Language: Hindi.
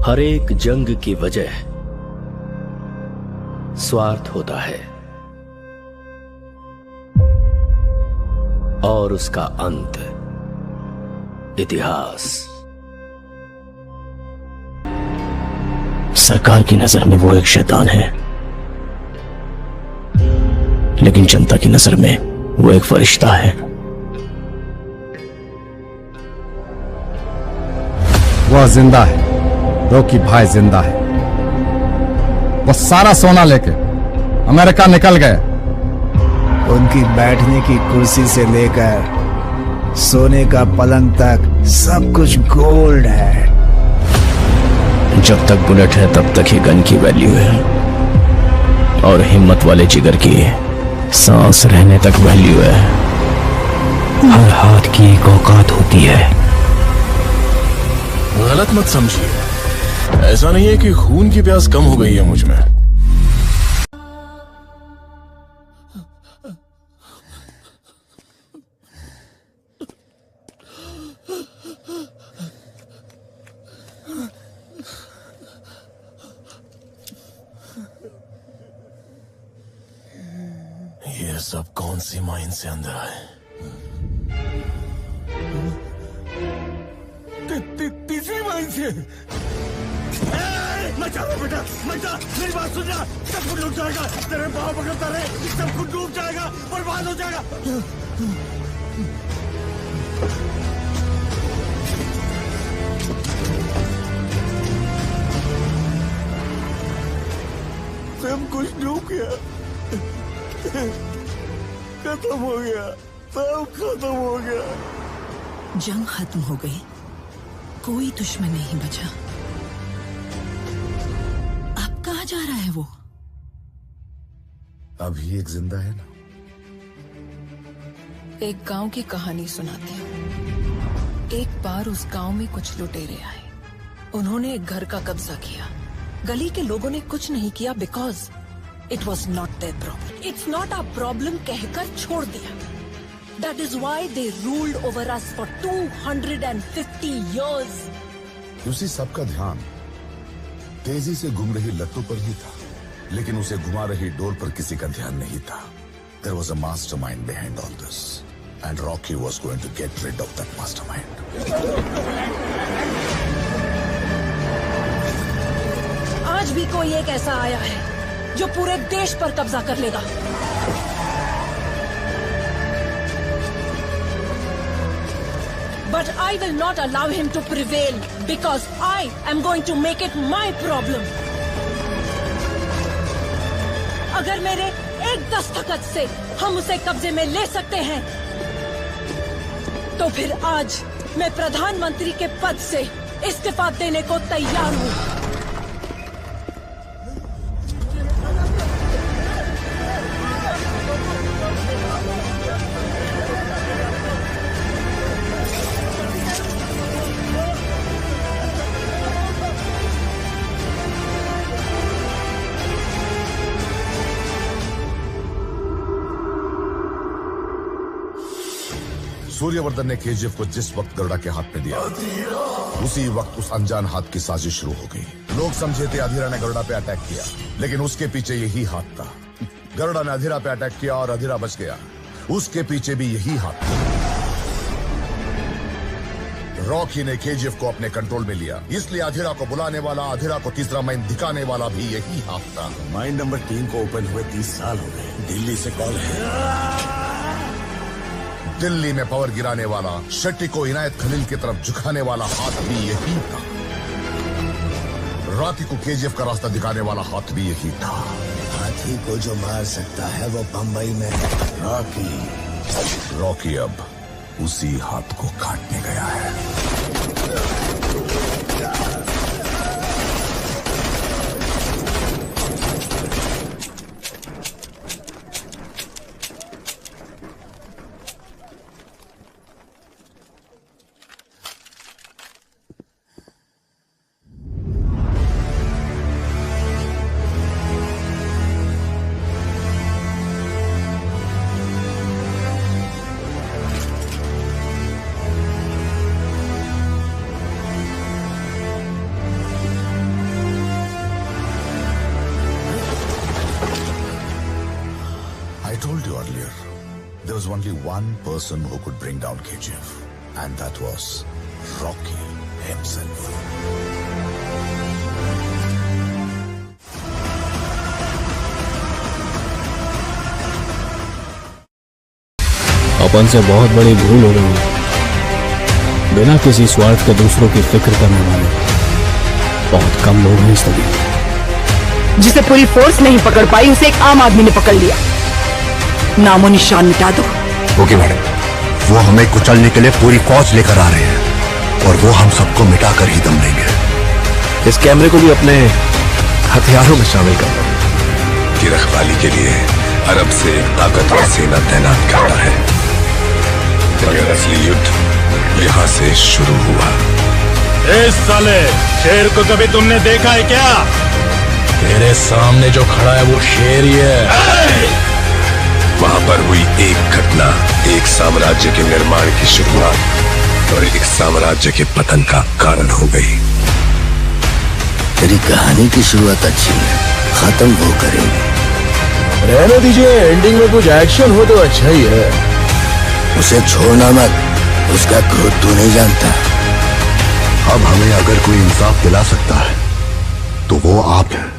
हर एक जंग की वजह स्वार्थ होता है और उसका अंत इतिहास। सरकार की नजर में वो एक शैतान है, लेकिन जनता की नजर में वो एक फरिश्ता है। वह जिंदा है, रॉकी भाई जिंदा है। वो सारा सोना लेके अमेरिका निकल गए। उनकी बैठने की कुर्सी से लेकर सोने का पलंग तक सब कुछ गोल्ड है। जब तक बुलेट है तब तक ही गन की वैल्यू है, और हिम्मत वाले जिगर की सांस रहने तक वैल्यू है। हर हाथ की एक औकात होती है। गलत मत समझिए, ऐसा नहीं है कि खून की प्यास कम हो गई है मुझ में। ये सब कौन सी माइंड से अंदर आए? तीसरी माइंड से। मत जा बेटा, मत जा, मेरी बात सुनना। सब कुछ डूब जाएगा, तेरे पाँव पकड़ता रहे, सब कुछ डूब जाएगा, बर्बाद हो जाएगा। सब कुछ डूब गया, खत्म हो गया, सब खत्म हो गया। जंग खत्म हो गई, कोई दुश्मन नहीं बचा। अब कहाँ जा रहा है वो? अभी एक जिंदा है ना। एक गांव की कहानी सुनाती हूँ। एक बार उस गांव में कुछ लुटेरे आए। उन्होंने एक घर का कब्जा किया। गली के लोगों ने कुछ नहीं किया because it was not there problem. It's not our problem कहकर छोड़ दिया। That is why they ruled over us for 250 years. उसी सबका ध्यान तेजी से घूम रही लट्टू पर ही था, लेकिन उसे घुमा रही डोर पर किसी का ध्यान नहीं था। There was a mastermind behind all this, and Rocky was going to get rid of that mastermind. आज भी कोई एक ऐसा आया है जो पूरे देश पर कब्जा कर लेगा। But I will not allow him to prevail because I am going to make it my problem. अगर मेरे एक दस्तखत से हम उसे कब्जे में ले सकते हैं, तो फिर आज मैं प्रधानमंत्री के पद से इस्तीफा देने को तैयार हूँ। सूर्यवर्धन ने केजीएफ को जिस वक्त गरुड़ा के हाथ में दिया, उसी वक्त उस अनजान हाथ की साजिश शुरू हो गई। लोग समझे थे अधीरा ने गरुड़ा पे अटैक किया, लेकिन उसके पीछे यही हाथ था। गरुड़ा ने अधीरा पे अटैक किया और अधीरा बच गया, उसके पीछे भी यही हाथ था। रॉकी ने केजीएफ को अपने कंट्रोल में लिया, इसलिए अधीरा को बुलाने वाला, अधीरा को तीसरा माइंड दिखाने वाला भी यही हाथ था। माइंड नंबर 3 को ओपन हुए 30 साल हो गए। दिल्ली से कॉल है। दिल्ली में पावर गिराने वाला, शेट्टी को इनायत खलील की तरफ झुकाने वाला हाथ भी यही था। रॉकी को केजीएफ का रास्ता दिखाने वाला हाथ भी यही था। हाथी को जो मार सकता है वो बंबई में है। रॉकी अब उसी हाथ को काटने गया है। was only one person who could bring down KGF, and that was Rocky himself. अपन से बहुत बड़ी भूल हो रही है। बिना किसी स्वार्थ के दूसरों की फिक्र करने वाले बहुत कम लोग हैं इस दुनिया में। जिसे पूरी फोर्स नहीं पकड़ पाई उसे एक आम आदमी ने पकड़ लिया। नामो निशान मिटा दो। ओके मैडम, वो हमें कुचलने के लिए पूरी फौज लेकर आ रहे हैं और वो हम सबको मिटाकर ही दम लेंगे। इस कैमरे को भी अपने हथियारों में शामिल कर लो। की रखवाली के लिए अरब से एक ताकतवर सेना तैनात करता है, मगर असली युद्ध यहाँ से शुरू हुआ। इस साले शेर को कभी तुमने देखा है क्या? तेरे सामने जो खड़ा है वो शेर ही है। वहां पर हुई एक घटना एक साम्राज्य के निर्माण की शुरुआत और एक साम्राज्य के पतन का कारण हो गई। तेरी कहानी की शुरुआत अच्छी है, खत्म वो करेंगे। रहने दीजिए, एंडिंग में कुछ एक्शन हो तो अच्छा ही है। उसे छोड़ना मत, उसका क्रोध तू नहीं जानता। अब हमें अगर कोई इंसाफ दिला सकता है तो वो आप हैं।